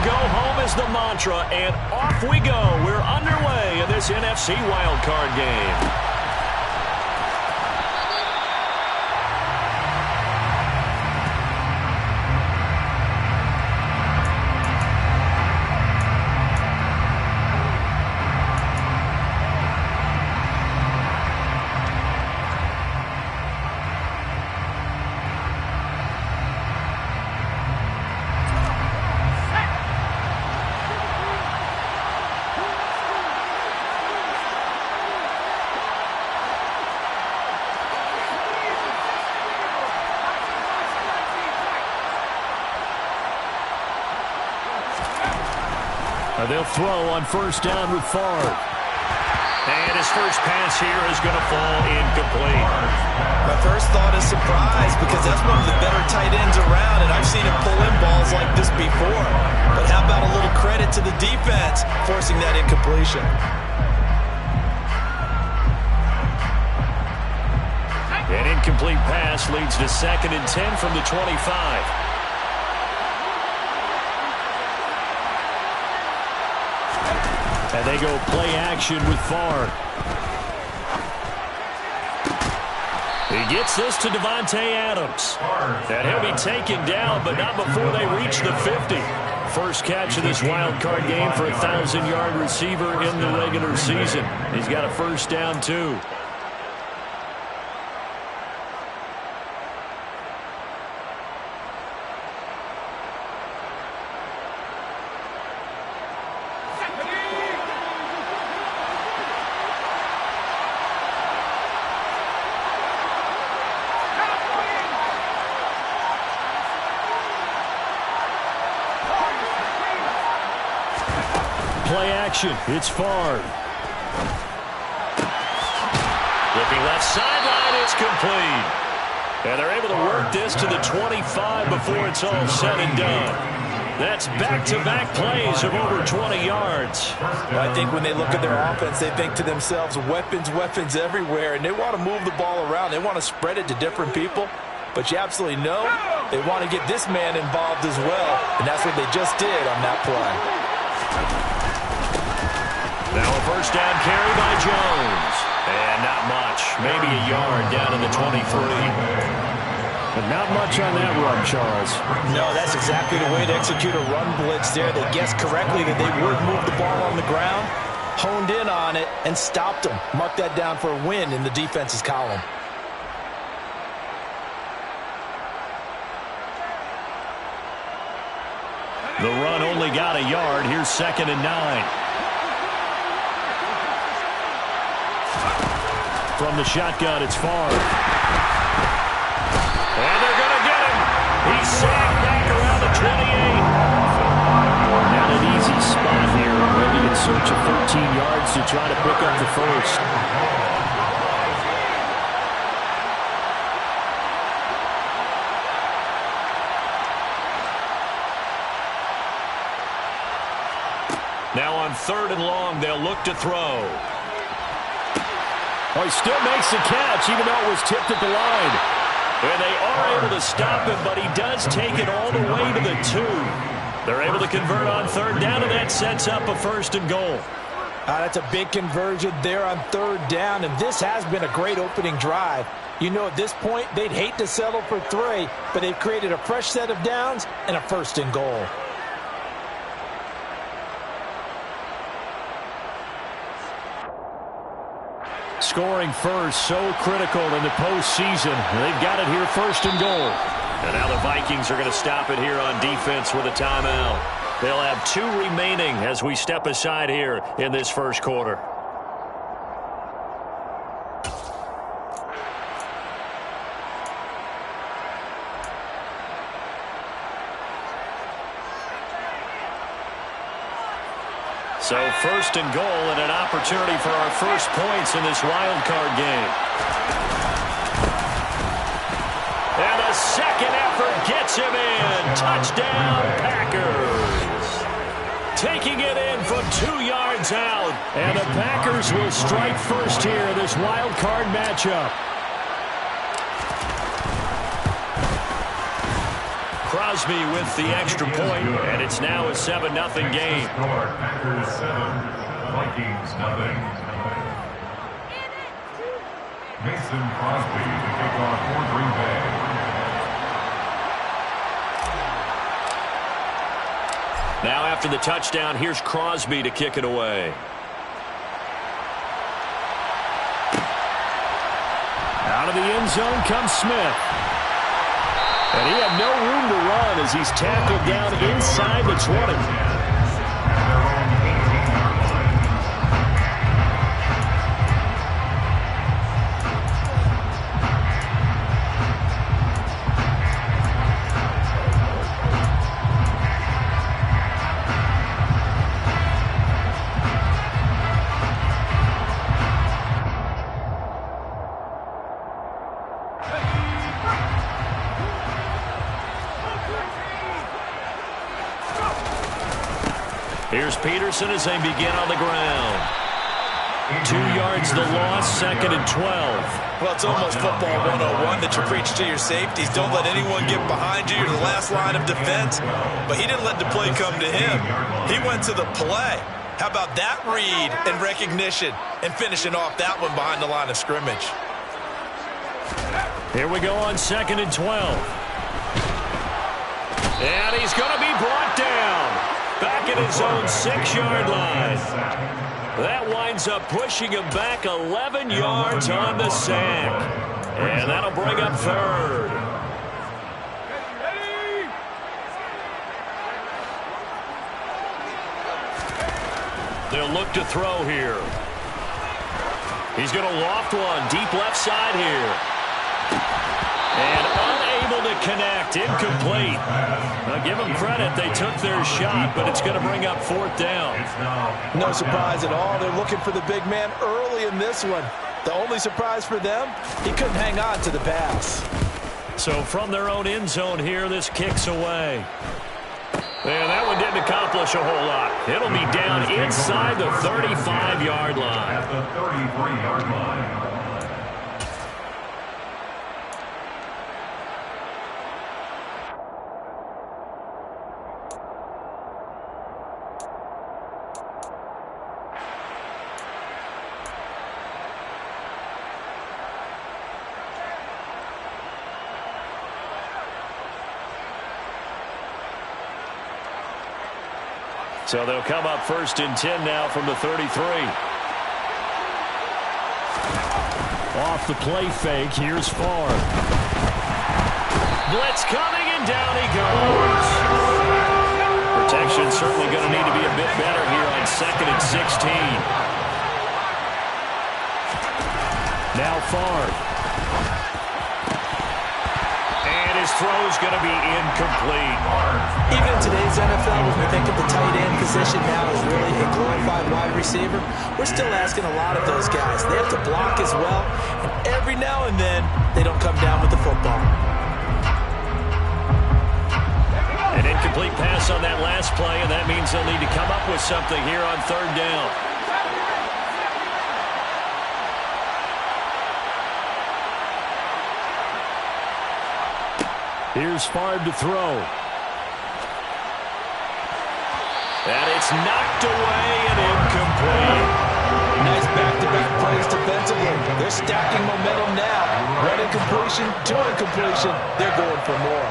go home is the mantra, and off we go. We're underway in this NFC wildcard game. They'll throw on first down with Favre. And his first pass here is going to fall incomplete. My first thought is surprise because that's one of the better tight ends around, and I've seen him pull in balls like this before. But how about a little credit to the defense forcing that incompletion? An incomplete pass leads to 2nd and 10 from the 25. And they go play action with Favre. He gets this to Davante Adams. And he'll be taken down, but not before they reach the 50. First catch of this wild card game for a 1,000-yard receiver in the regular season. He's got a first down, too. Play action. It's Favre. Looking left sideline. It's complete. And they're able to work this to the 25 before it's all said and done. That's back-to-back plays of over 20 yards. I think when they look at their offense, they think to themselves, weapons, weapons everywhere, and they want to move the ball around. They want to spread it to different people. But you absolutely know they want to get this man involved as well, and that's what they just did on that play. Now a first down carry by Jones. And not much. Maybe a yard down to the 23. But not much on that run, Charles. No, that's exactly the way to execute a run blitz there. They guessed correctly that they would move the ball on the ground, honed in on it, and stopped them. Mark that down for a win in the defense's column. The run only got a yard. Here's 2nd and 9. From the shotgun, it's Favre. And they're going to get him. He's sacked back around the 28. Not an easy spot here. Maybe in search of 13 yards to try to pick up the first. Now on 3rd and long, they'll look to throw. Oh, he still makes the catch, even though it was tipped at the line. And they are able to stop him, but he does take it all the way to the 2. They're able to convert on 3rd down, and that sets up a 1st and goal. That's a big conversion there on 3rd down, and this has been a great opening drive. You know, at this point, they'd hate to settle for 3, but they've created a fresh set of downs and a 1st and goal. Scoring first, so critical in the postseason. They've got it here 1st and goal. And now the Vikings are going to stop it here on defense with a timeout. They'll have 2 remaining as we step aside here in this first quarter. So 1st and goal and an opportunity for our first points in this wild card game. And a second effort gets him in. Touchdown, Packers. Taking it in from 2 yards out. And the Packers will strike first here in this wild card matchup. Crosby with the extra point, and it's now a 7-0 game. Packers 7, Vikings nothing. Mason Crosby to kick off for Green Bay. Now after the touchdown, here's Crosby to kick it away. Out of the end zone comes Smith. And he had no room to run as he's tackled down inside the 20. Here's Peterson as they begin on the ground. 2 yards the loss, 2nd and 12. Well, it's almost football 101 that you preach to your safeties. Don't let anyone get behind you. You're the last line of defense. But he didn't let the play come to him. He went to the play. How about that read and recognition and finishing off that one behind the line of scrimmage? Here we go on 2nd and 12. And he's going to be brought down. Back at his own 6-yard line. That winds up pushing him back 11 yards on the sack. And that'll bring up 3rd. They'll look to throw here. He's going to loft one deep left side here. And unable to connect. Incomplete. Now give them credit. They took their shot, but it's going to bring up 4th down. No surprise at all. They're looking for the big man early in this one. The only surprise for them, he couldn't hang on to the pass. So from their own end zone here, this kicks away. And that one didn't accomplish a whole lot. It'll be down inside the 35-yard line. At the 33-yard line. So they'll come up 1st and 10 now from the 33. Off the play fake, here's Favre. Blitz coming, and down he goes. Protection certainly going to need to be a bit better here on 2nd and 16. Now Favre. His throw is going to be incomplete. Even in today's NFL, when we think of the tight end position now as really a glorified wide receiver, we're still asking a lot of those guys. They have to block as well, and every now and then, they don't come down with the football. An incomplete pass on that last play, and that means they'll need to come up with something here on 3rd down. Here's Favre to throw. And it's knocked away and incomplete. Nice back-to-back plays defensively. They're stacking momentum now. One incompletion, 2 incompletion. They're going for more.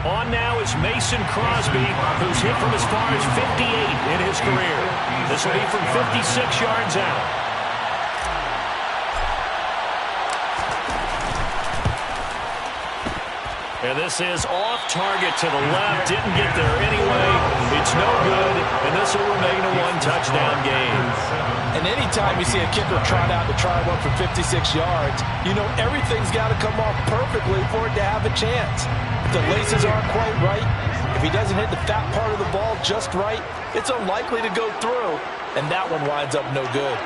On now is Mason Crosby, who's hit from as far as 58 in his career. This will be from 56 yards out. And this is off target to the left. Didn't get there anyway. It's no good, and this will remain a 1-touchdown game. And anytime you see a kicker trot out to try one for 56 yards, you know everything's got to come off perfectly for it to have a chance. The laces aren't quite right. If he doesn't hit the fat part of the ball just right, it's unlikely to go through, and that one winds up no good.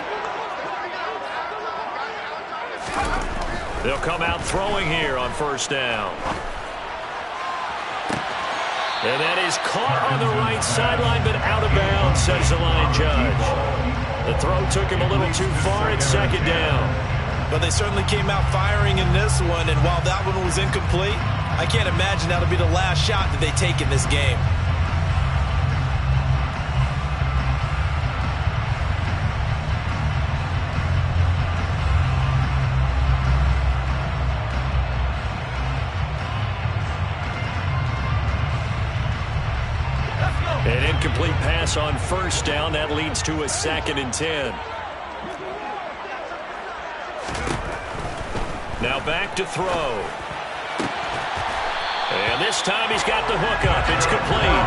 They'll come out throwing here on 1st down. And that is caught on the right sideline, but out of bounds, says the line judge. The throw took him a little too far. It's second down. But they certainly came out firing in this one, and while that one was incomplete, I can't imagine that'll be the last shot that they take in this game. An incomplete pass on first down. That leads to a 2nd and 10. Now back to throw. And this time he's got the hook up. It's complete.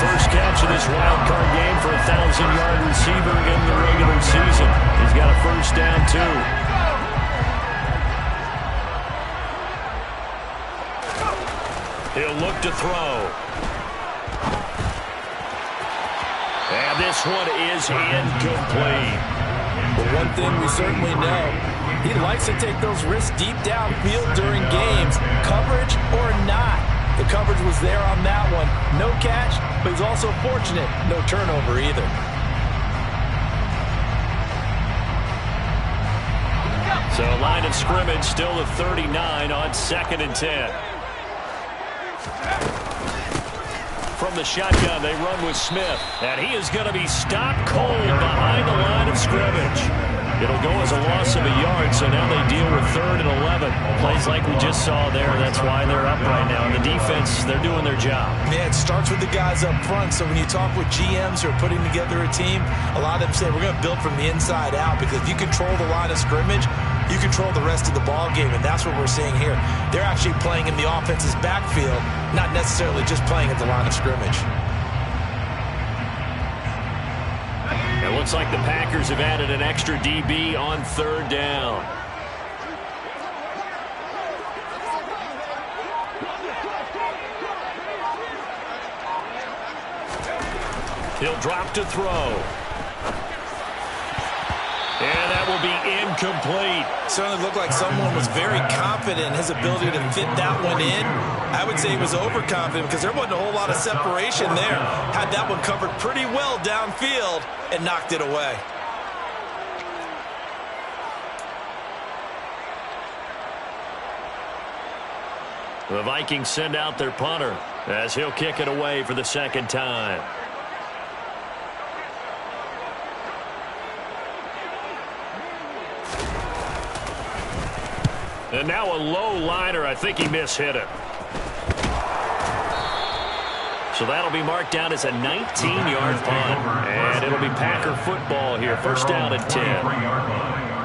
First catch of this wild card game for a 1,000-yard receiver in the regular season. He's got a first down, too. He'll look to throw. And this one is incomplete. But one thing we certainly know, he likes to take those risks deep downfield during games, coverage or not. The coverage was there on that one. No catch, but he's also fortunate. No turnover either. So line of scrimmage still the 39 on 2nd and 10. From the shotgun, they run with Smith. And he is going to be stopped cold behind the line of scrimmage. It'll go as a loss of a yard, so now they deal with 3rd and 11. Plays like we just saw there. That's why they're up right now. And the defense, they're doing their job. Yeah, it starts with the guys up front. So when you talk with GMs who are putting together a team, a lot of them say, we're going to build from the inside out. Because if you control the line of scrimmage, you control the rest of the ball game, and that's what we're seeing here. They're actually playing in the offense's backfield, not necessarily just playing at the line of scrimmage. It looks like the Packers have added an extra DB on 3rd down. He'll drop to throw. And that will be incomplete. Certainly looked like someone was very confident in his ability to fit that one in. I would say he was overconfident because there wasn't a whole lot of separation there. Had that one covered pretty well downfield and knocked it away. The Vikings send out their punter as he'll kick it away for the 2nd time. And now a low liner. I think he mishit it. So that'll be marked down as a 19-yard punt. And it'll be Packer football here. First down and 10.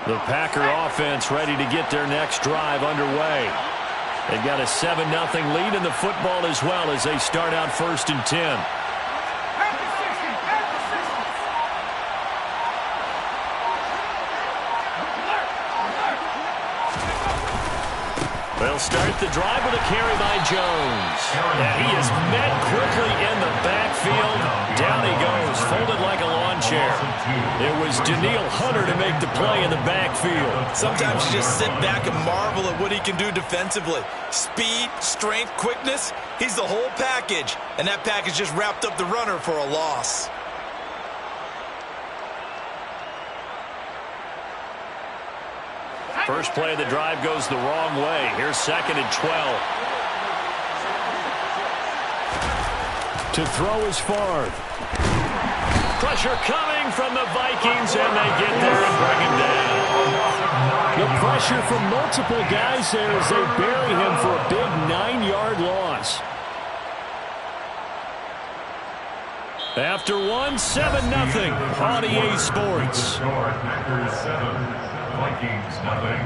The Packer offense ready to get their next drive underway. They've got a 7-0 lead in the football as well as they start out 1st and 10. They'll start the drive with a carry by Jones. And he is met quickly in the backfield. Down he goes, folded like a lawn chair. It was Danielle Hunter to make the play in the backfield. Sometimes you just sit back and marvel at what he can do defensively. Speed, strength, quickness, he's the whole package. And that package just wrapped up the runner for a loss. First play of the drive goes the wrong way. Here's 2nd and 12. To throw is Favre. Pressure coming from the Vikings, and they get there and bring him down. The pressure from multiple guys there as they bury him for a big 9-yard loss. After one, 7-0 on EA Sports. Packers 7, Vikings nothing.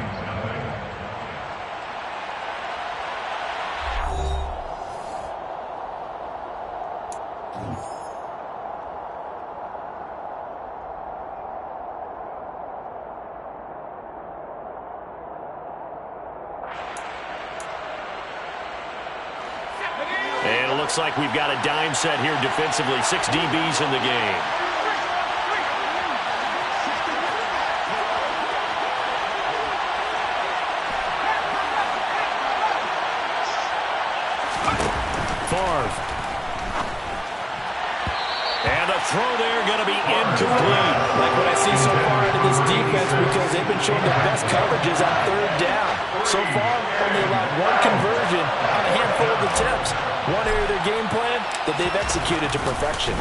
looks like we've got a dime set here defensively. 6 DBs in the game. And a throw there going to be incomplete. Like what I see so far out of this defense, because they've been showing the best coverages on 3rd down. So far, only allowed 1 conversion on a handful of attempts. One area of their game plan that they've executed to perfection.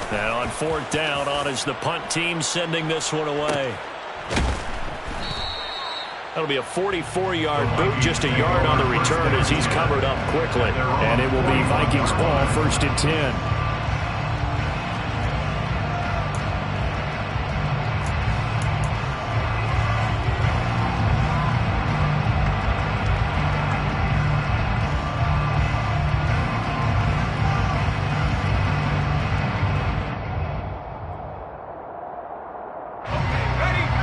And on 4th down, on is the punt team sending this one away. That'll be a 44-yard boot, just a yard on the return as he's covered up quickly. And it will be Vikings ball, 1st and 10.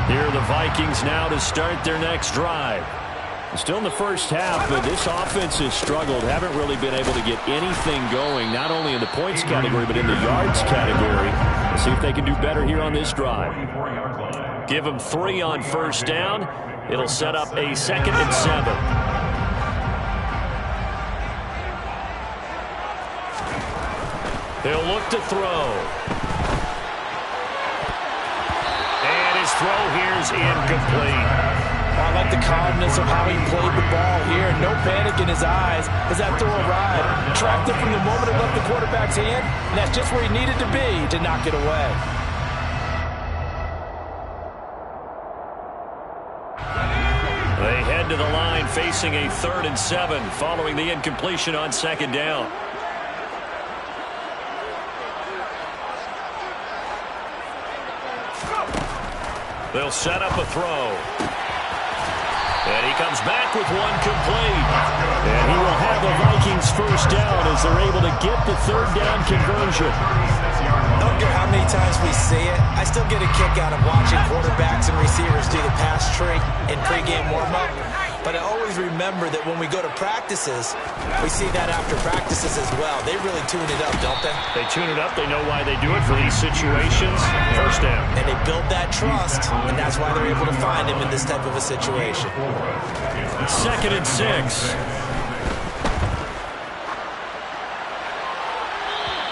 Here are the Vikings now to start their next drive. Still in the first half, but this offense has struggled. Haven't really been able to get anything going, not only in the points category, but in the yards category. Let's see if they can do better here on this drive. Give them 3 on 1st down. It'll set up a 2nd and 7. They'll look to throw. Throw here's incomplete. I like the calmness of how he played the ball here. No panic in his eyes as that throw arrived. Tracked it from the moment it left the quarterback's hand, and that's just where he needed to be to knock it away. They head to the line facing a 3rd and 7 following the incompletion on 2nd down. They'll set up a throw. And he comes back with 1 complete. And he will have the Vikings 1st down as they're able to get the 3rd down conversion. Don't care how many times we see it, I still get a kick out of watching quarterbacks and receivers do the pass tree in pregame warm-up. But I always remember that when we go to practices, we see that after practices as well. They really tune it up, don't they? They tune it up. They know why they do it for these situations. 1st down. And they build that trust, and that's why they're able to find him in this type of a situation. 2nd and 6.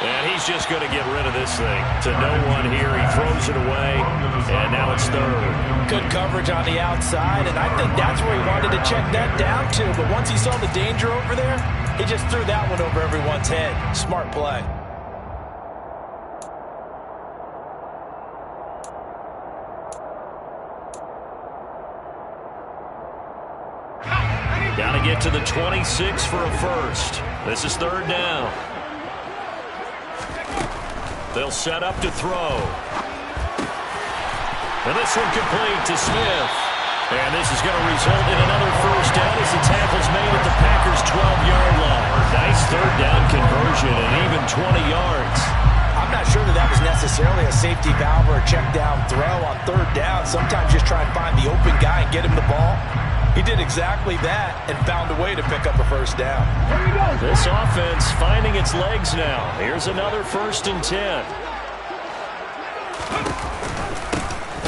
And he's just going to get rid of this thing. To no one here. He throws it away, and now it's 3rd. Good coverage on the outside, and I think that's where he wanted to check that down to. But once he saw the danger over there, he just threw that one over everyone's head. Smart play. Got to get to the 26 for a 1st. This is 3rd down. They'll set up to throw. And this one complete to Smith. And this is going to result in another 1st down as the tackle's made at the Packers' 12-yard line. Nice 3rd down conversion and even 20 yards. I'm not sure that was necessarily a safety valve or a check down throw on 3rd down. Sometimes just try and find the open guy and get him the ball. He did exactly that and found a way to pick up a 1st down. This offense finding its legs now. Here's another 1st and 10.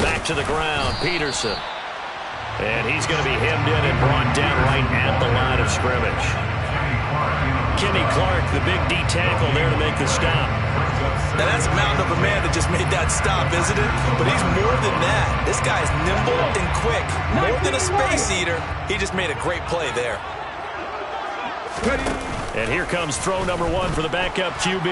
Back to the ground, Peterson. And he's going to be hemmed in and brought down right at the line of scrimmage. Kenny Clark, the big D tackle there to make the stop. Now that's a mountain of a man that just made that stop, isn't it? But he's more than that. This guy's nimble and quick. More than a space eater. He just made a great play there. And here comes throw number 1 for the backup QB.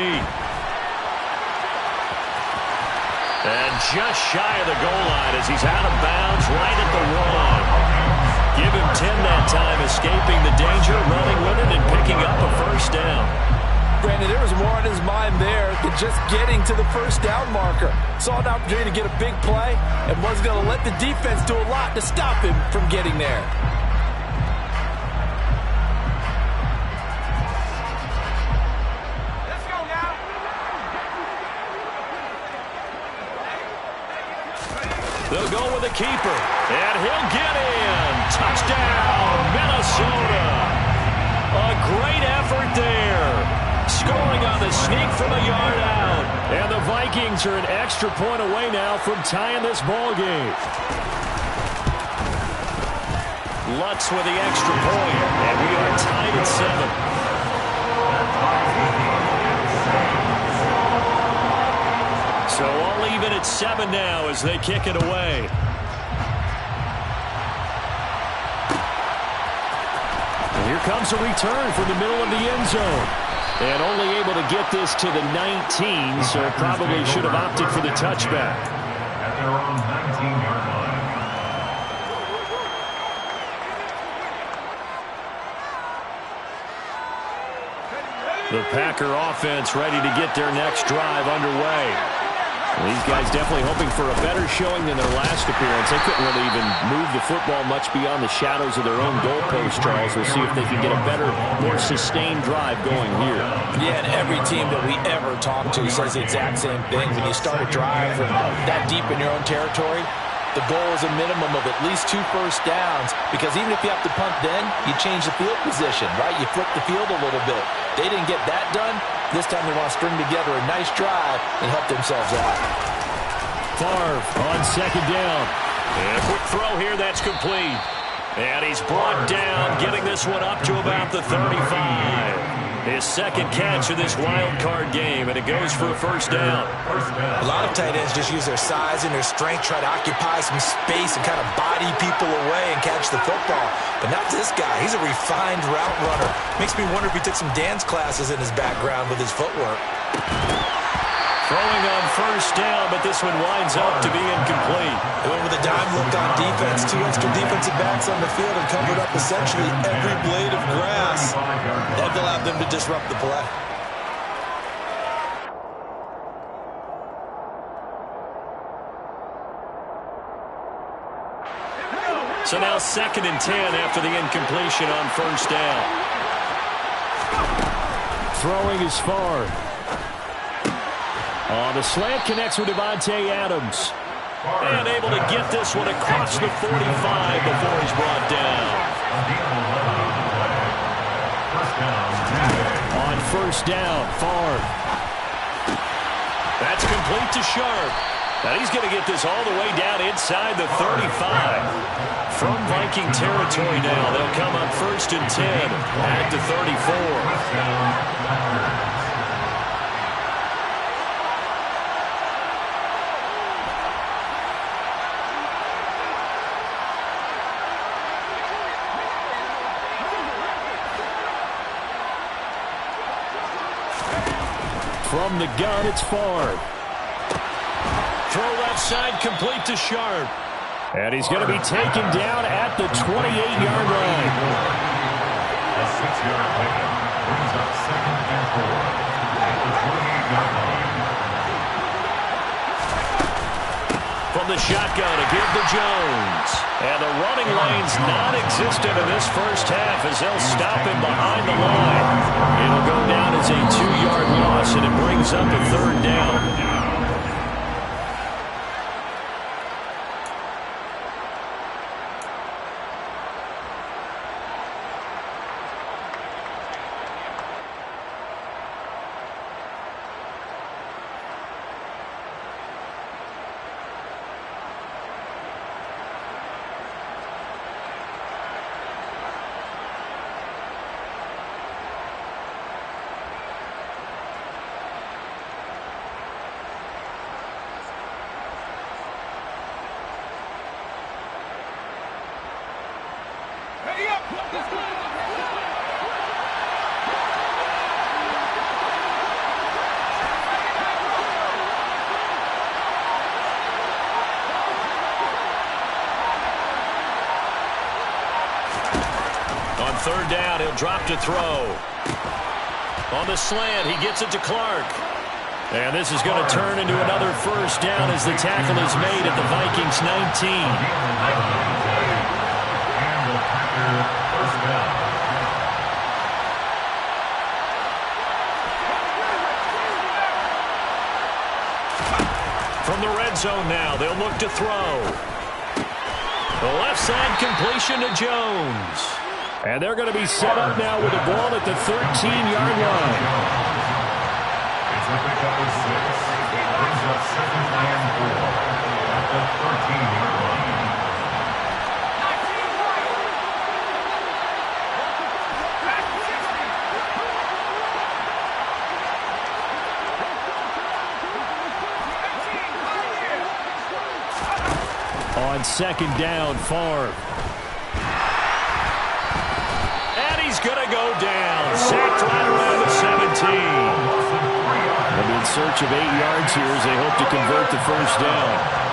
And just shy of the goal line as he's out of bounds right at the 1. Give him 10 that time, escaping the danger, running with it, and picking up a 1st down. Granted, there was more on his mind there than just getting to the 1st down marker. Saw an opportunity to get a big play and was going to let the defense do a lot to stop him from getting there. Let's go now. They'll go with the keeper, and he'll get in. Touchdown, Minnesota. A great effort there. sneak from a yard out. And the Vikings are an extra point away now from tying this ball game. Lutz with the extra point, and we are tied at 7. So all even at 7 now as they kick it away. And here comes a return from the middle of the end zone. And only able to get this to the 19, so probably should have opted for the touchback. At their own 19-yard line. The Packer offense ready to get their next drive underway. These guys definitely hoping for a better showing than their last appearance. They couldn't really even move the football much beyond the shadows of their own goalpost, Charles. We'll see if they can get a better, more sustained drive going here. Yeah, and every team that we ever talk to says the exact same thing. When you start a drive from that deep in your own territory, the goal is a minimum of at least 2 first downs, because even if you have to punt then, you change the field position, right? You flip the field a little bit. They didn't get that done. This time they want to string together a nice drive and help themselves out. Favre on second down. And a quick throw here, that's complete. And he's brought down, getting this one up to about the 35. His second catch of this wild card game, and it goes for a first down. A lot of tight ends just use their size and their strength, try to occupy some space and kind of body people away and catch the football. But not this guy. He's a refined route runner. Makes me wonder if he took some dance classes in his background with his footwork. Throwing on first down, but this one winds up to be incomplete. They went with a dime look on defense. 2 extra defensive backs on the field and covered up essentially every blade of grass. That allowed them to disrupt the play. So now 2nd and 10 after the incompletion on first down. Throwing is far. The slant connects with Davante Adams. And able to get this one across the 45 before he's brought down. On first down, Favre. That's complete to Sharp. Now he's going to get this all the way down inside the 35. From Viking territory now, they'll come on 1st and 10 at the 34. From the gun, it's Favre. Throw left side, complete to Sharp. And he's going to be taken down at the 28-yard line. A 6-yard pickup brings up 2nd and 4 at the 28-yard line. From the shotgun to give to Jones. And the running lane's non-existent in this first half as they'll stop him behind the line. It'll go down as a 2-yard loss, and it brings up a 3rd down. On 3rd down, he'll drop to throw. On the slant, he gets it to Clark. And this is going to turn into another first down as the tackle is made at the Vikings 19. And the Packer first down. From the red zone now, they'll look to throw. The left side completion to Jones. And they're going to be set up now with the ball at the 13-yard line. The pickup is 6. Brings up 2nd and 4 at the 13-yard line. On 2nd down, Favre. And he's going to go down. Sacked right around the 17. They'll be in search of 8 yards here as they hope to convert the first down.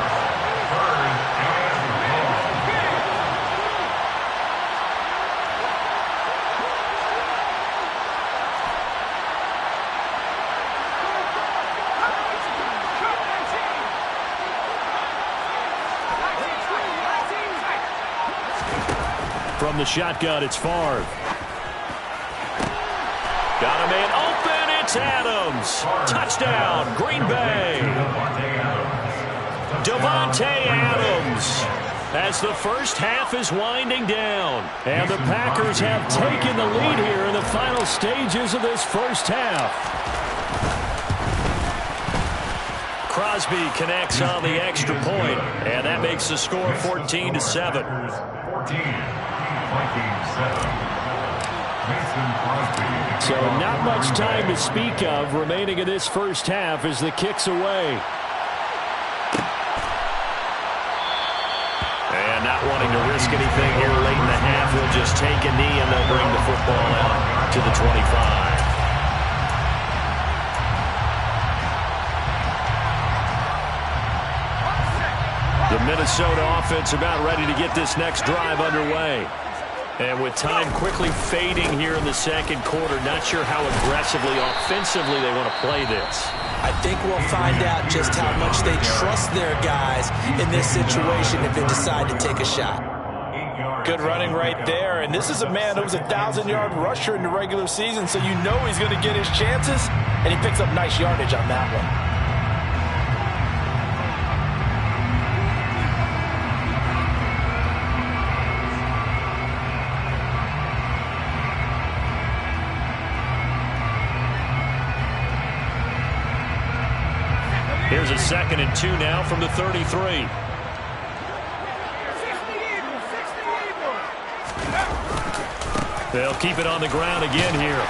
From the shotgun, it's Favre. Got a man open. It's Adams. Touchdown, Green Bay. Davante Adams as the first half is winding down. And the Packers have taken the lead here in the final stages of this first half. Crosby connects on the extra point, and that makes the score 14-7. 14. So not much time to speak of remaining in this first half as the kick's away. And not wanting to risk anything here late in the half, he'll just take a knee and they'll bring the football out to the 25. The Minnesota offense about ready to get this next drive underway. And with time quickly fading here in the second quarter, not sure how aggressively, offensively they want to play this. I think we'll find out just how much they trust their guys in this situation if they decide to take a shot. Good running right there. And this is a man who was a 1,000-yard rusher in the regular season, so you know he's going to get his chances. And he picks up nice yardage on that one. Here's a 2nd and 2 now from the 33. They'll keep it on the ground again here.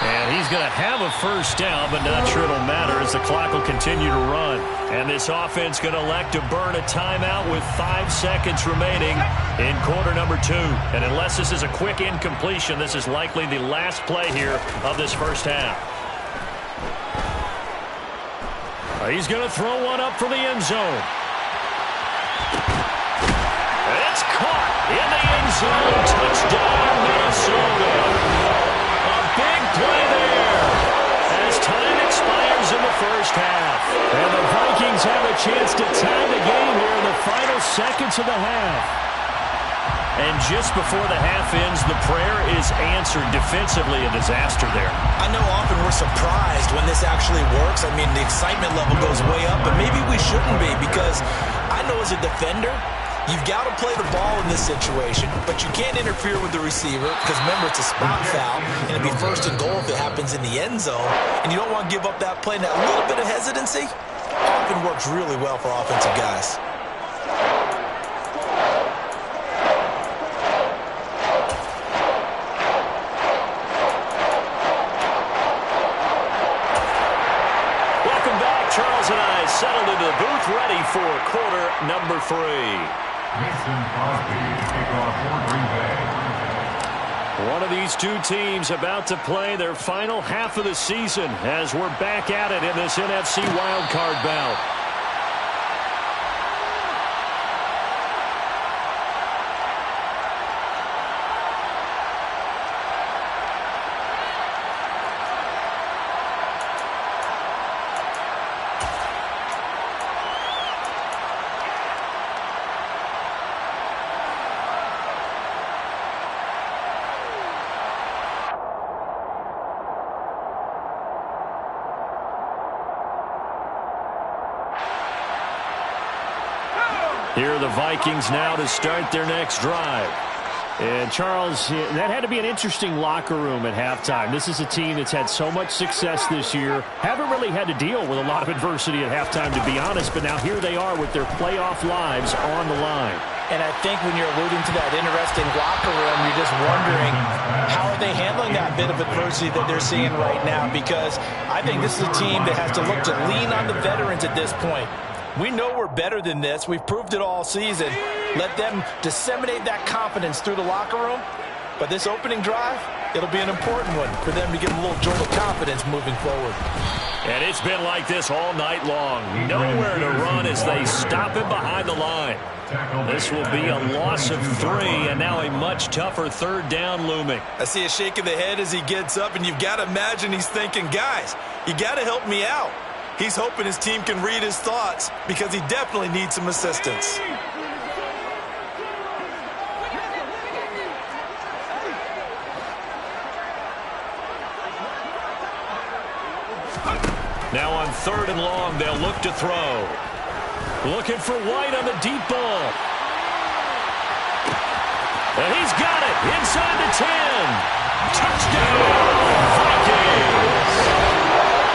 And he's going to have a first down, but not sure it'll matter as the clock will continue to run. And this offense going to elect to burn a timeout with 5 seconds remaining in quarter number 2. And unless this is a quick incompletion, this is likely the last play here of this first half. He's going to throw one up for the end zone. It's caught in the end zone. Touchdown, Minnesota. A big play there as time expires in the first half. And the Vikings have a chance to tie the game here in the final seconds of the half. And just before the half ends, the prayer is answered. Defensively, a disaster there. I know often we're surprised when this actually works. I mean, the excitement level goes way up, but maybe we shouldn't be because I know as a defender, you've got to play the ball in this situation, but you can't interfere with the receiver because, remember, it's a spot foul, and it'd be 1st and goal if it happens in the end zone, and you don't want to give up that play. And that little bit of hesitancy often works really well for offensive guys. Charles and I settled into the booth ready for quarter number 3. Mason Crosby to kick off for Green Bay. One of these two teams about to play their final half of the season as we're back at it in this NFC wildcard bout. Here are the Vikings now to start their next drive. And, Charles, that had to be an interesting locker room at halftime. This is a team that's had so much success this year. Haven't really had to deal with a lot of adversity at halftime, to be honest. But now here they are with their playoff lives on the line. And I think when you're alluding to that interesting locker room, you're just wondering how are they handling that bit of adversity that they're seeing right now, because I think this is a team that has to look to lean on the veterans at this point. We know we're better than this. We've proved it all season. Let them disseminate that confidence through the locker room. But this opening drive, it'll be an important one for them to get a little jolt of confidence moving forward. And it's been like this all night long. Nowhere to run as they stop him behind the line. This will be a loss of 3, and now a much tougher third down looming. I see a shake of the head as he gets up, and you've got to imagine he's thinking, guys, you got to help me out. He's hoping his team can read his thoughts because he definitely needs some assistance. Now on 3rd and long, they'll look to throw. Looking for White on the deep ball. And he's got it inside the 10. Touchdown, Vikings!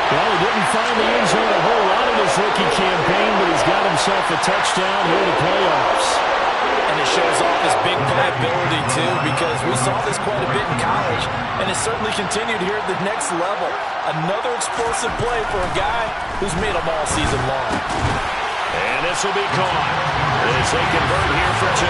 Well, he didn't find the end zone a whole lot in his rookie campaign, but he's got himself a touchdown here in the playoffs. And it shows off his big playability, too, because we saw this quite a bit in college, and it certainly continued here at the next level. Another explosive play for a guy who's made them all season long. And this will be caught as they convert here for 2.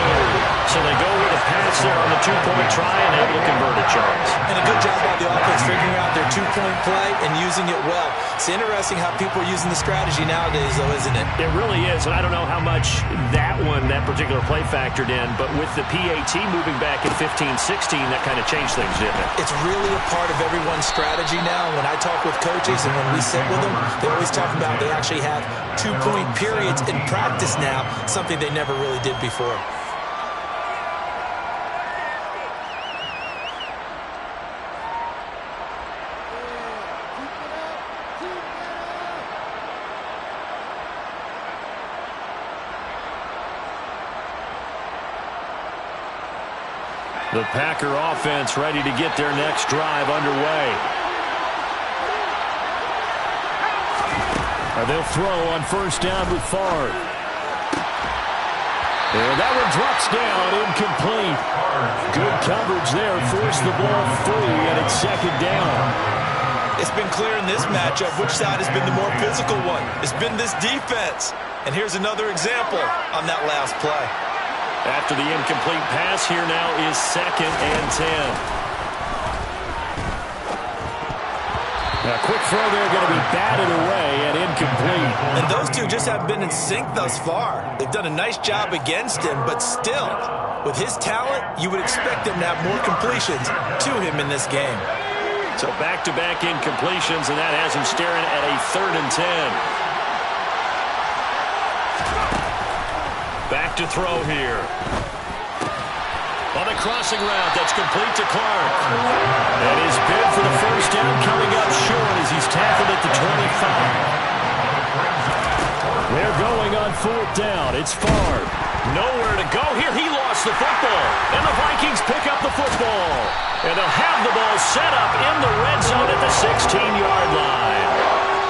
So they go with a pass there on the 2-point try and able to convert it, Charles. And a good job by the offense figuring out their 2-point play and using it well. It's interesting how people are using the strategy nowadays, though, isn't it? It really is, and I don't know how much that particular play factored in, but with the PAT moving back in 15-16, that kind of changed things, didn't it? It's really a part of everyone's strategy now. When I talk with coaches and when we sit with them, they always talk about they actually have 2-point periods in practice now, something they never really did before. The Packer offense ready to get their next drive underway. They'll throw on 1st down with Favre. And that one drops down, incomplete. Good coverage there, forced the ball free, and it's 2nd down. It's been clear in this matchup which side has been the more physical one. It's been this defense. And here's another example on that last play. After the incomplete pass, here now is 2nd and 10. A quick throw there, going to be batted away and incomplete. And those two just haven't been in sync thus far. They've done a nice job against him, but still, with his talent, you would expect them to have more completions to him in this game. So back-to-back incompletions, and that has him staring at a 3rd and 10. Back to throw here. On the crossing route, that's complete to Clark. And his bid for the 1st down coming up short as he's tackled at the 25. They're going on 4th down. It's Favre. Nowhere to go here. He lost the football. And the Vikings pick up the football. And they'll have the ball set up in the red zone at the 16-yard line.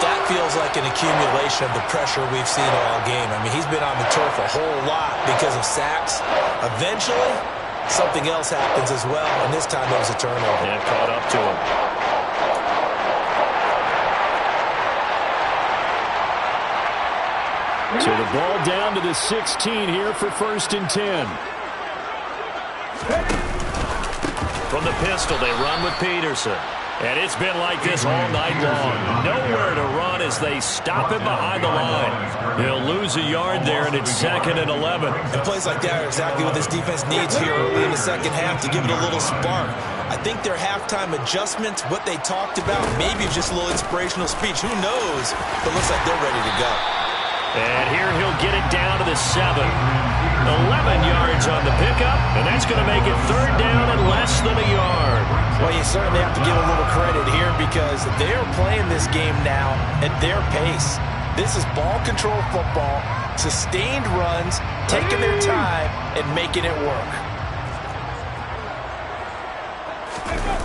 That feels like an accumulation of the pressure we've seen all game. I mean, he's been on the turf a whole lot because of sacks. Eventually, something else happens as well, and this time it was a turnover. And caught up to him. So the ball down to the 16 here for 1st and 10. From the pistol, they run with Peterson. And it's been like this all night long. Nowhere to run as they stop him behind the line. He'll lose a yard there, and it's 2nd and 11. And plays like that are exactly what this defense needs here early in the second half to give it a little spark. I think their halftime adjustments, what they talked about, maybe just a little inspirational speech. Who knows? But looks like they're ready to go. And here he'll get it down to the 7. 11 yards on the pickup, and that's going to make it 3rd down and less than a yard. Well, you certainly have to give a little credit here because they are playing this game now at their pace. This is ball control football, sustained runs, taking their time, and making it work.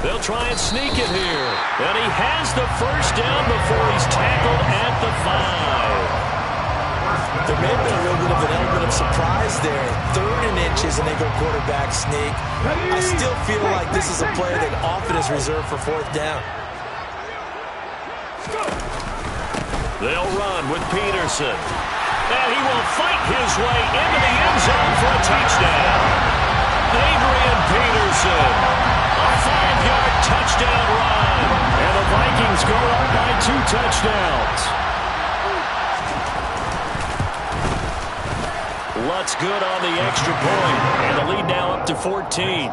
They'll try and sneak it here. And he has the first down before he's tackled at the 5. There may have been a little bit of an element of surprise there. 3rd and inches, and they go quarterback sneak. I still feel like this is a play that often is reserved for 4th down. They'll run with Peterson. And he will fight his way into the end zone for a touchdown. Adrian Peterson, a 5-yard touchdown run. And the Vikings go up by 2 touchdowns. Lutz good on the extra point. And the lead now up to 14.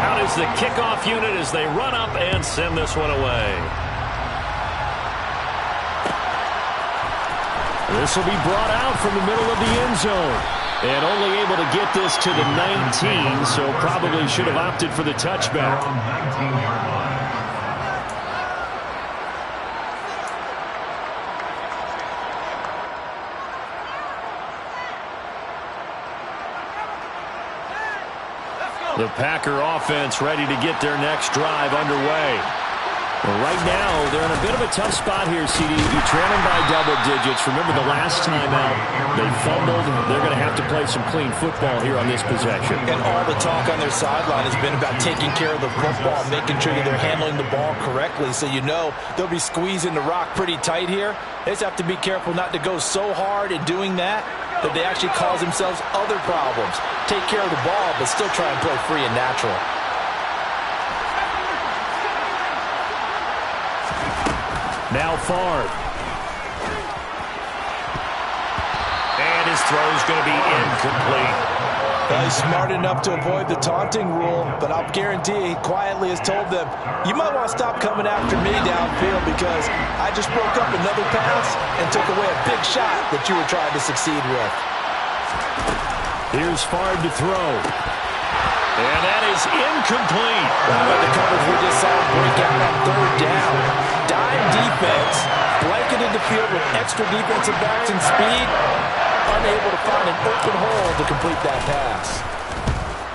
Out is the kickoff unit as they run up and send this one away. This will be brought out from the middle of the end zone. And only able to get this to the 19, so probably should have opted for the touchback. The Packer offense ready to get their next drive underway. Well, right now, they're in a bit of a tough spot here, CD. You trail them by double digits. Remember the last time out, they fumbled. They're going to have to play some clean football here on this possession. And all the talk on their sideline has been about taking care of the football, making sure that they're handling the ball correctly. So you know they'll be squeezing the rock pretty tight here. They just have to be careful not to go so hard in doing that they actually cause themselves other problems. Take care of the ball, but still try and play free and natural. Now Favre. And his throw is going to be incomplete. Well, he's smart enough to avoid the taunting rule, but I'll guarantee he quietly has told them, you might want to stop coming after me downfield because I just broke up another pass and took away a big shot that you were trying to succeed with. Here's Favre to throw. And that is incomplete. But the coverage we just saw break out on 3rd down. Dime defense, blanketed the field with extra defensive backs and speed, unable to find an open hole to complete that pass.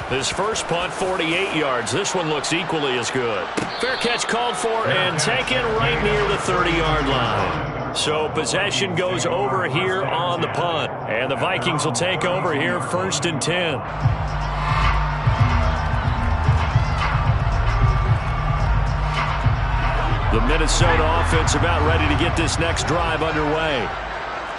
His first punt, 48 yards. This one looks equally as good. Fair catch called for and taken right near the 30-yard line. So possession goes over here on the punt. And the Vikings will take over here 1st and 10. The Minnesota offense about ready to get this next drive underway.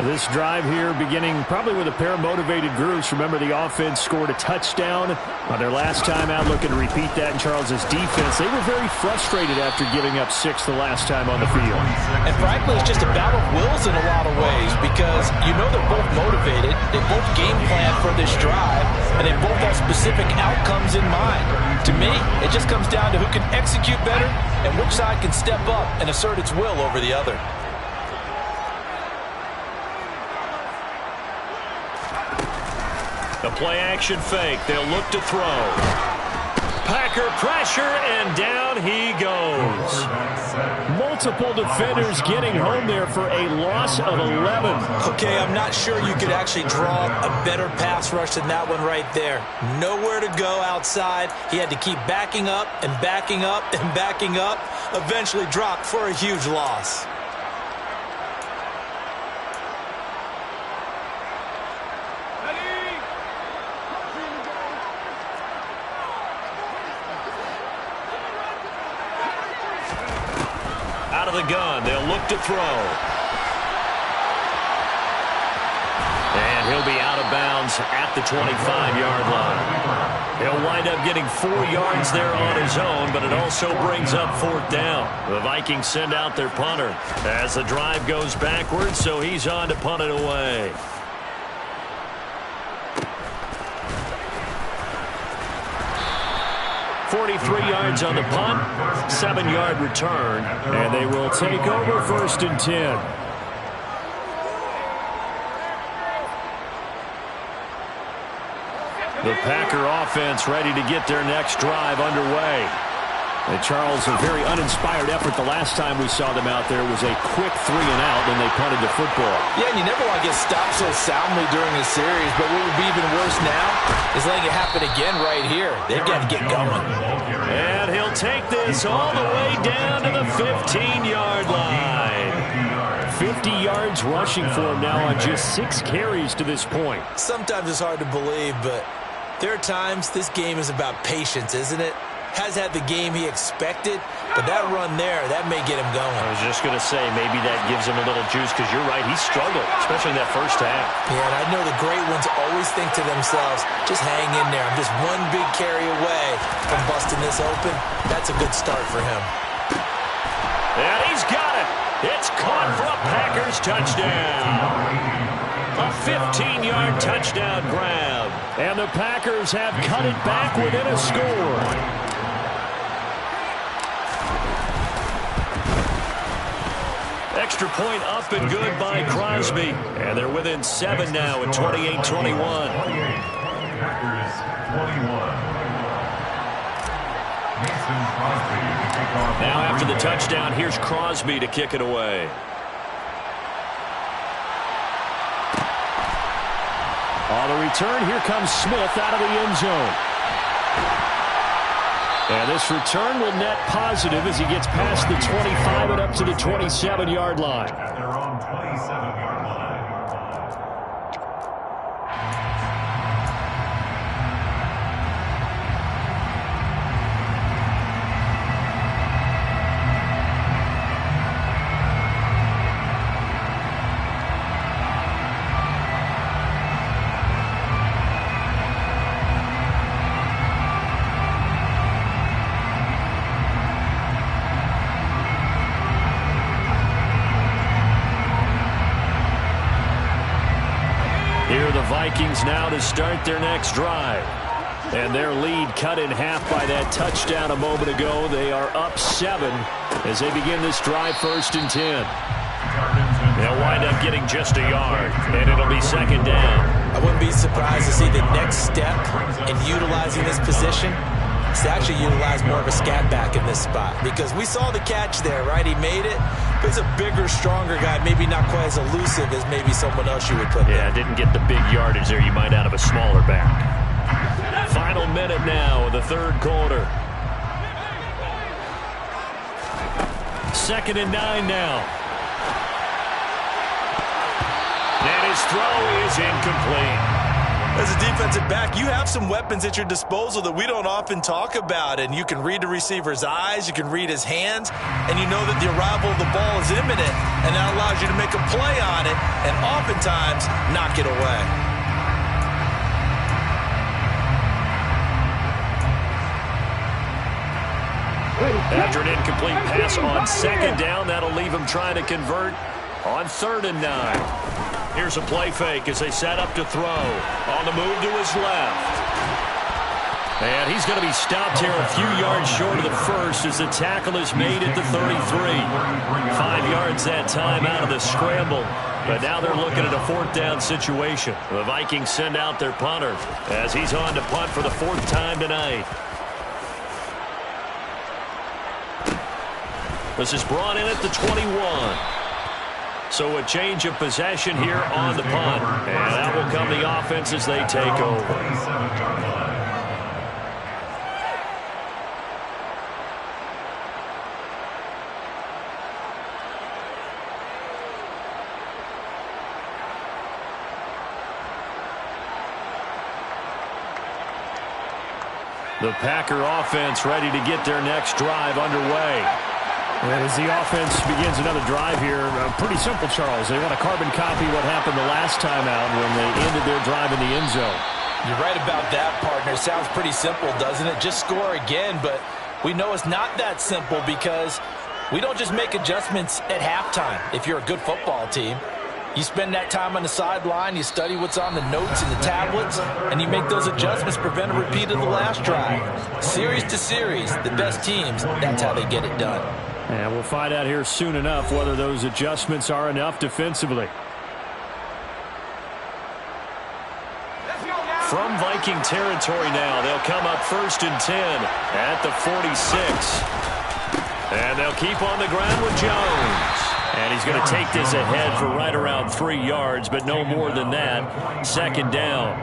This drive here beginning probably with a pair of motivated groups. Remember, the offense scored a touchdown on their last time out, looking to repeat that in Charles's defense. They were very frustrated after giving up 6 the last time on the field. And frankly, it's just a battle of wills in a lot of ways because you know they're both motivated. They both game plan for this drive, and they both have specific outcomes in mind. To me, it just comes down to who can execute better and which side can step up and assert its will over the other. A play-action fake. They'll look to throw. Packer pressure, and down he goes. Multiple defenders getting home there for a loss of 11. Okay, I'm not sure you could actually draw a better pass rush than that one right there. Nowhere to go outside. He had to keep backing up and backing up and backing up. Eventually dropped for a huge loss. Out of the gun, they'll look to throw. And he'll be out of bounds at the 25-yard line. He'll wind up getting 4 yards there on his own, but it also brings up 4th down. The Vikings send out their punter as the drive goes backwards, so he's on to punt it away. .43 yards on the punt, 7-yard return, and they will take over 1st and 10. The Packer offense ready to get their next drive underway. And Charles, a very uninspired effort the last time we saw them out there was a quick 3-and-out, and they punted the football. Yeah, and you never want to get stopped so soundly during a series, but what would be even worse now is letting it happen again right here. They've got to get going. And he'll take this all the way down to the 15-yard line. 50 yards rushing for him now on just 6 carries to this point. Sometimes it's hard to believe, but there are times this game is about patience, isn't it? Has had the game he expected, but that run there, that may get him going. I was just going to say, maybe that gives him a little juice, because you're right, he struggled, especially in that first half. Yeah, and I know the great ones always think to themselves, just hang in there. I'm just one big carry away from busting this open. That's a good start for him. And he's got it. It's caught for a Packers touchdown. A 15-yard touchdown grab. And the Packers have cut it back within a score. Extra point up and good by Crosby. And they're within 7 now at 28-21. Packers 21. Now after the touchdown, here's Crosby to kick it away. On the return, here comes Smith out of the end zone. And this return will net positive as he gets past the 25 and up to the 27-yard line. At their own 27-yard line. Vikings now to start their next drive. And their lead cut in half by that touchdown a moment ago. They are up 7 as they begin this drive, 1st and 10. They'll wind up getting just a yard, and it'll be 2nd down. I wouldn't be surprised to see the next step in utilizing this position is to actually utilize more of a scat back in this spot, because we saw the catch there, right? He made it. But he's a bigger, stronger guy, maybe not quite as elusive as maybe someone else you would put there. Yeah, didn't get the big yardage there you might out of a smaller back. Final minute now of the 3rd quarter. 2nd and 9 now. And his throw is incomplete. As a defensive back, you have some weapons at your disposal that we don't often talk about, and you can read the receiver's eyes, you can read his hands, and you know that the arrival of the ball is imminent, and that allows you to make a play on it and oftentimes knock it away. After an incomplete pass on 2nd down, that'll leave him trying to convert on 3rd and 9. Here's a play fake as they set up to throw. On the move to his left. And he's going to be stopped here a few yards short of the first as the tackle is made at the 33. 5 yards that time out of the scramble. But now they're looking at a 4th down situation. The Vikings send out their punter as he's on to punt for the 4th time tonight. This is brought in at the 21. So a change of possession here on the punt. And that will come the offense as they take over. The Packer offense ready to get their next drive underway. And as the offense begins another drive here, pretty simple, Charles. They want to carbon copy what happened the last time out when they ended their drive in the end zone. You're right about that, partner. Sounds pretty simple, doesn't it? Just score again, but we know it's not that simple because we don't just make adjustments at halftime. If you're a good football team, you spend that time on the sideline, you study what's on the notes and the tablets, and you make those adjustments, prevent a repeat of the last drive. Series to series, the best teams, that's how they get it done. And we'll find out here soon enough whether those adjustments are enough defensively. From Viking territory now, they'll come up 1st and 10 at the 46. And they'll keep on the ground with Jones. And he's going to take this ahead for right around 3 yards, but no more than that. 2nd down.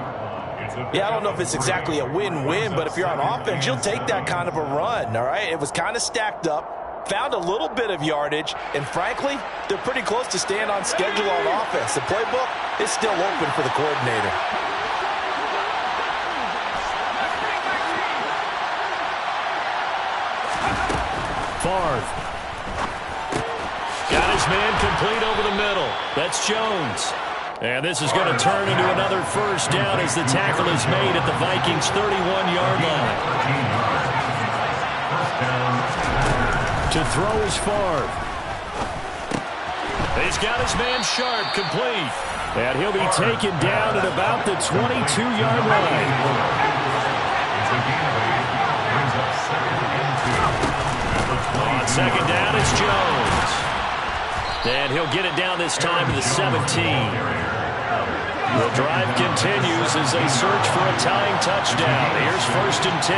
Yeah, I don't know if it's exactly a win-win, but if you're on offense, you'll take that kind of a run, all right? It was kind of stacked up, found a little bit of yardage, and frankly, they're pretty close to staying on schedule on offense. The playbook is still open for the coordinator. Favre. Got his man complete over the middle. That's Jones. And this is going to turn into another 1st down as the tackle is made at the Vikings' 31-yard line. To throw is Favre. He's got his man Sharp complete. And he'll be taken down at about the 22-yard line. On 2nd down, it's Jones. And he'll get it down this time to the 17. The drive continues as they search for a tying touchdown. Here's 1st and 10.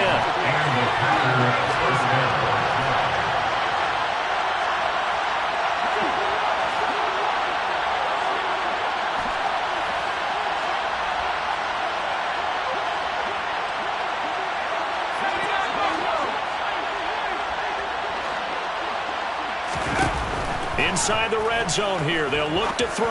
Inside the red zone here, they'll look to throw.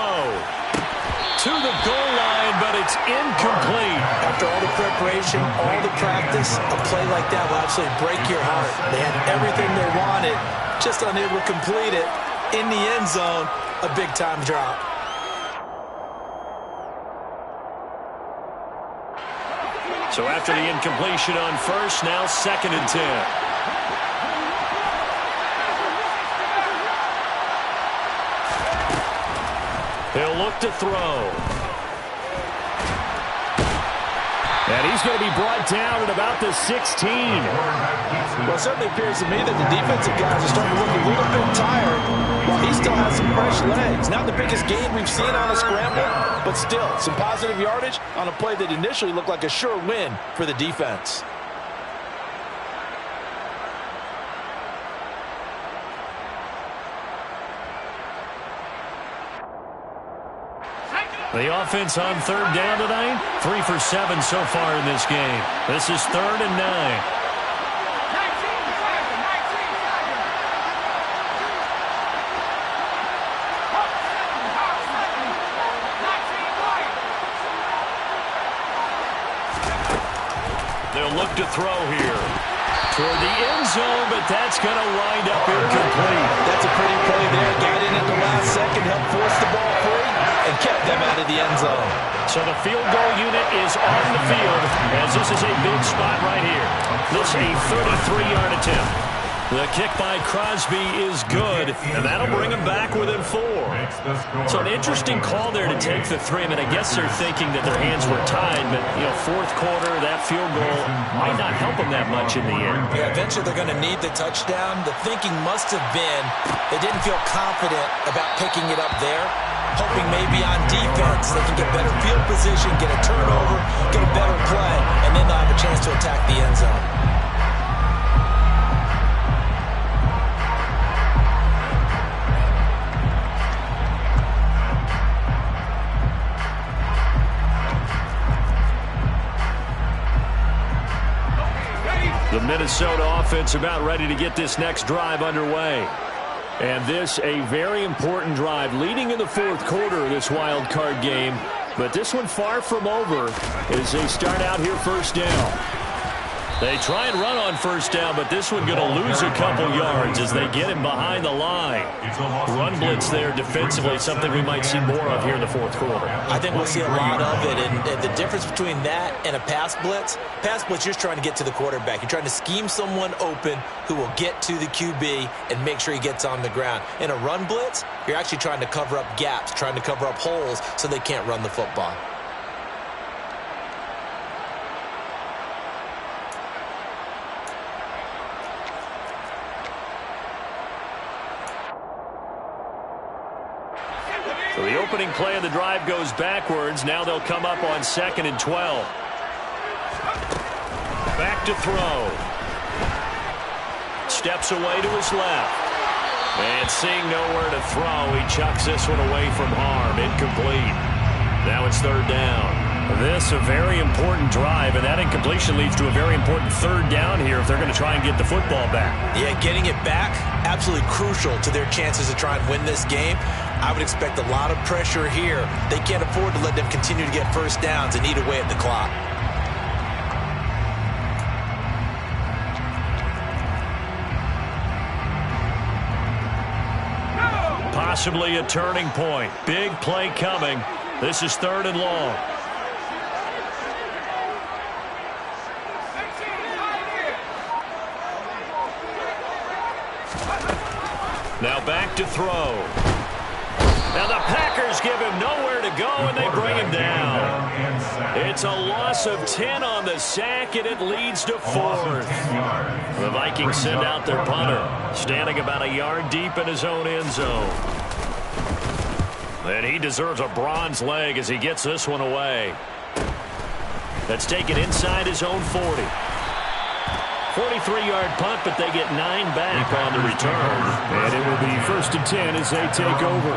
To the goal line, but it's incomplete. After all the preparation, all the practice, a play like that will absolutely break your heart. They had everything they wanted, just unable to complete it. In the end zone, a big-time drop. So after the incompletion on 1st, now 2nd and 10. He'll look to throw. And he's going to be brought down at about the 16. Well, it certainly appears to me that the defensive guys are starting to look a little bit tired while he still has some fresh legs. Not the biggest gain we've seen on a scramble, but still some positive yardage on a play that initially looked like a sure win for the defense. The offense on 3rd down tonight, 3 for 7 so far in this game. This is 3rd and 9. They'll look to throw here. Toward the end zone, but that's going to wind up incomplete. That's a pretty play there. Got in at the last second, helped force the ball free, and kept them out of the end zone. So the field goal unit is on the field, as this is a big spot right here. This is a 33-yard attempt. The kick by Crosby is good, and that'll bring him back within 4. So an interesting call there to take the 3. I mean, I guess they're thinking that their hands were tied, but, you know, 4th quarter, that field goal might not help them that much in the end. Yeah, eventually they're going to need the touchdown. The thinking must have been they didn't feel confident about picking it up there, hoping maybe on defense they can get better field position, get a turnover, get a better play, and then they'll have a chance to attack the end zone. The Minnesota offense about ready to get this next drive underway. And this a very important drive leading in the 4th quarter of this wild card game. But this one far from over as they start out here 1st down. They try and run on 1st down, but this one going to lose a couple yards as they get him behind the line. Run blitz there defensively, something we might see more of here in the 4th quarter. I think we'll see a lot of it, and the difference between that and a pass blitz, you're just trying to get to the quarterback. You're trying to scheme someone open who will get to the QB and make sure he gets on the ground. In a run blitz, you're actually trying to cover up gaps, trying to cover up holes so they can't run the football. So the opening play of the drive goes backwards. Now they'll come up on 2nd and 12. Back to throw. Steps away to his left. And seeing nowhere to throw, he chucks this one away from harm. Incomplete. Now it's third down. This a very important drive, and that incompletion leads to a very important third down here if they're going to try and get the football back. Yeah, getting it back, absolutely crucial to their chances to try and win this game. I would expect a lot of pressure here. They can't afford to let them continue to get first downs and eat away at the clock. Possibly a turning point. Big play coming. This is third and long. Now back to throw. Now the Packers give him nowhere to go, and they bring him down. It's a loss of 10 on the sack, and it leads to fourth. The Vikings send out their punter, standing about a yard deep in his own end zone. And he deserves a bronze leg as he gets this one away. That's taken inside his own 40. 43-yard punt, but they get 9 back on the return. And it will be first and 10 as they take over.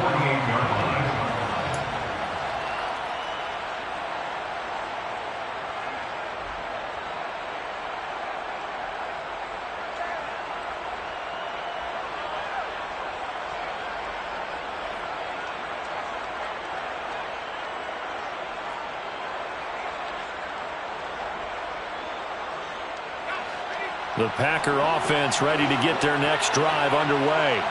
The Packer offense ready to get their next drive underway.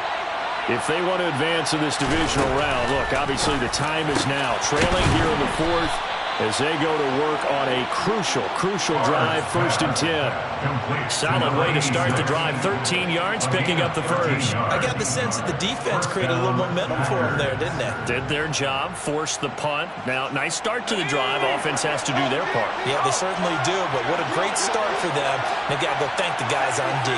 If they want to advance in this divisional round, look, obviously the time is now. Trailing here in the fourth as they go to work on a crucial drive, first and 10. Solid way to start the drive. 13 yards, picking up the first. I got the sense that the defense created a little momentum for them there, didn't they? Did their job, forced the punt. Now, nice start to the drive. Offense has to do their part. Yeah, they certainly do, but what a great start for them. They got to go thank the guys on D.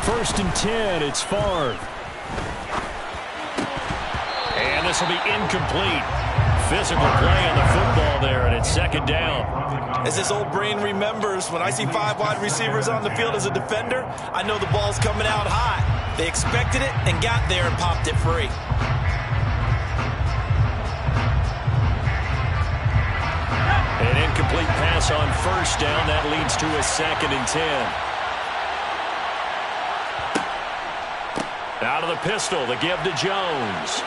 First and 10, it's Favre. And this will be incomplete. Physical play on the football there, and it's second down. As this old brain remembers, when I see 5 wide receivers on the field as a defender, I know the ball's coming out high. They expected it and got there and popped it free. An incomplete pass on first down. That leads to a second and 10. Out of the pistol, the give to Jones.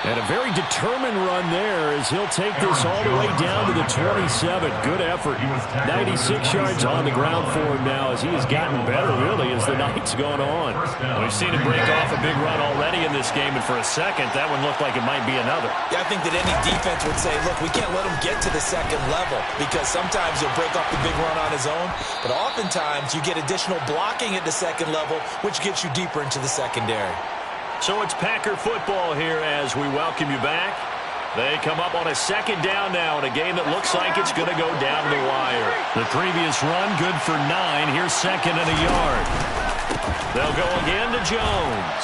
And a very determined run there as he'll take this all the way down to the 27. Good effort. 96 yards on the ground for him now as he has gotten better, really, as the night's gone on. We've seen him break off a big run already in this game, and for a second, that one looked like it might be another. Yeah, I think that any defense would say, look, we can't let him get to the second level because sometimes he'll break off the big run on his own, but oftentimes you get additional blocking at the second level, which gets you deeper into the secondary. So it's Packer football here as we welcome you back. They come up on a second down now in a game that looks like it's going to go down the wire. The previous run good for 9. Here's second and a yard. They'll go again to Jones.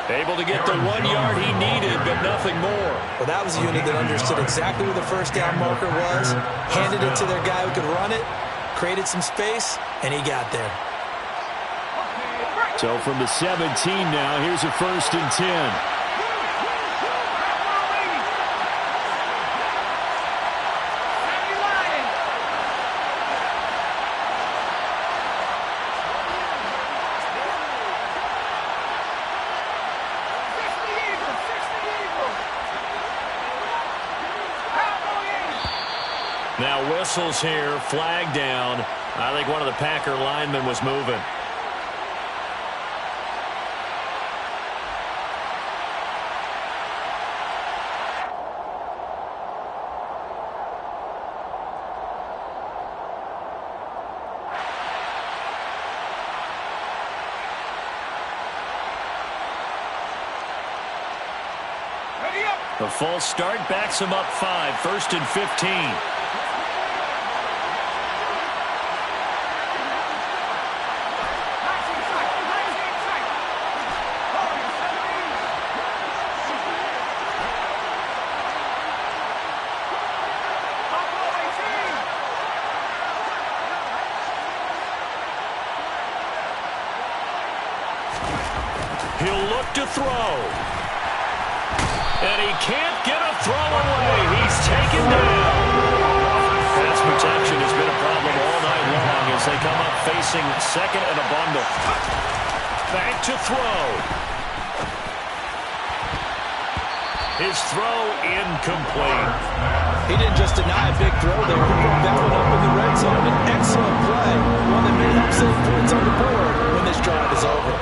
Able to get the 1 yard he needed, but nothing more. Well, that was a unit that understood exactly where the first down marker was, handed it to their guy who could run it, created some space, and he got there. So from the 17 now, here's a first and 10. Now whistles here, flag down. I think one of the Packer linemen was moving. The false start backs him up 5, first and 15. He'll look to throw. And he can't get a throw away. He's taken down. Pass protection has been a problem all night long as they come up facing second and a bundle. Back to throw. His throw incomplete. He didn't just deny a big throw there. He brought that one up in the red zone. An excellent play. One that may help save points on the board when this drive is over.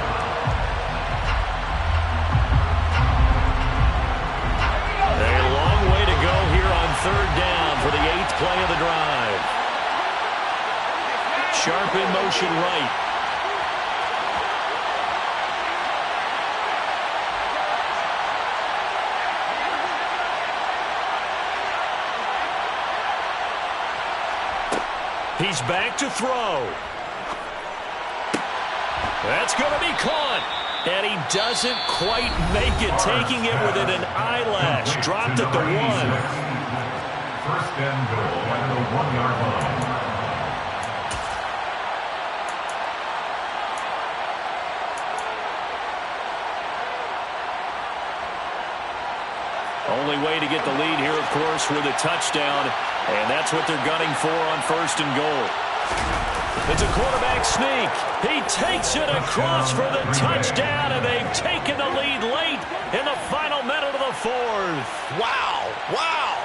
A long way to go here on third down for the 8th play of the drive. Sharp in motion right. He's back to throw. That's going to be caught. And he doesn't quite make it, taking it within an eyelash. Dropped at the 1. First and goal at the 1-yard line. Only way to get the lead here, of course, with a touchdown. And that's what they're gunning for on first and goal. It's a quarterback sneak. He takes it across for the touchdown, and they've taken the lead late in the final minute of the 4th. Wow. Wow.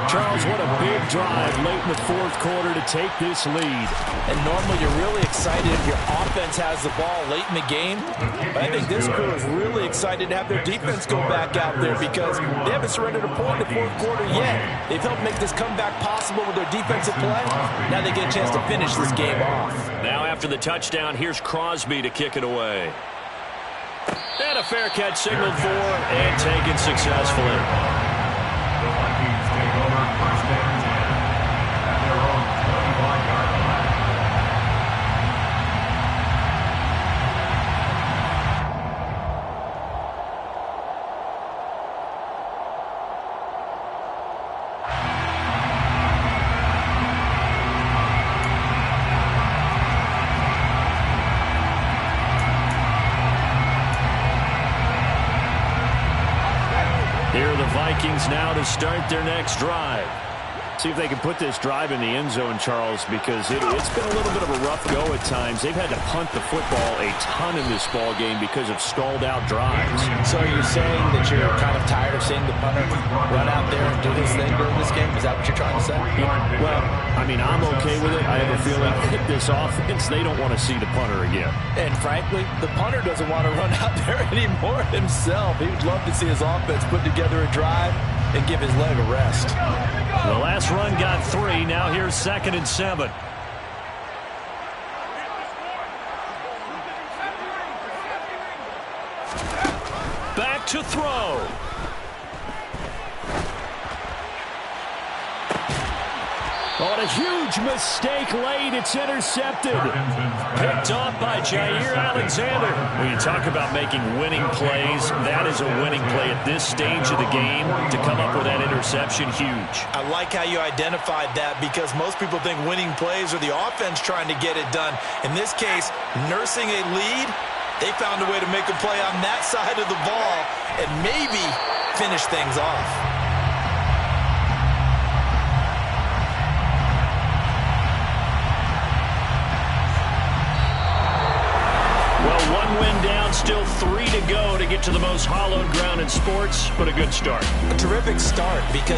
Charles, what a big drive late in the 4th quarter to take this lead. And normally you're really excited if your offense has the ball late in the game. But I think this crew is really excited to have their defense go back out there because they haven't surrendered a point in the 4th quarter yet. They've helped make this comeback possible with their defensive play. Now they get a chance to finish this game off. Now after the touchdown, here's Crosby to kick it away. And a fair catch signaled for and taken successfully. The Vikings take over first and 10 at their own 25-yard line. Here are the Vikings now to start their next drive. See if they can put this drive in the end zone, Charles, because it's been a little bit of a rough go at times. They've had to punt the football a ton in this ball game because of stalled-out drives. So you're saying that you're kind of tired of seeing the punter run out there and do his thing during this game? Is that what you're trying to say? Well, I mean, I'm okay with it. I have a feeling that this offense, they don't want to see the punter again. And frankly, the punter doesn't want to run out there anymore himself. He would love to see his offense put together a drive and give his leg a rest. The last run got 3. Now here's 2nd and 7. Back to throw. Oh, and a huge mistake late. It's intercepted. Picked off by Jair Alexander. When you talk about making winning plays, that is a winning play at this stage of the game. To come up with that interception, huge. I like how you identified that because most people think winning plays are the offense trying to get it done. In this case, nursing a lead, they found a way to make a play on that side of the ball and maybe finish things off. Well, 1 win down, still 3 to go to get to the most hallowed ground in sports, but a good start. A terrific start because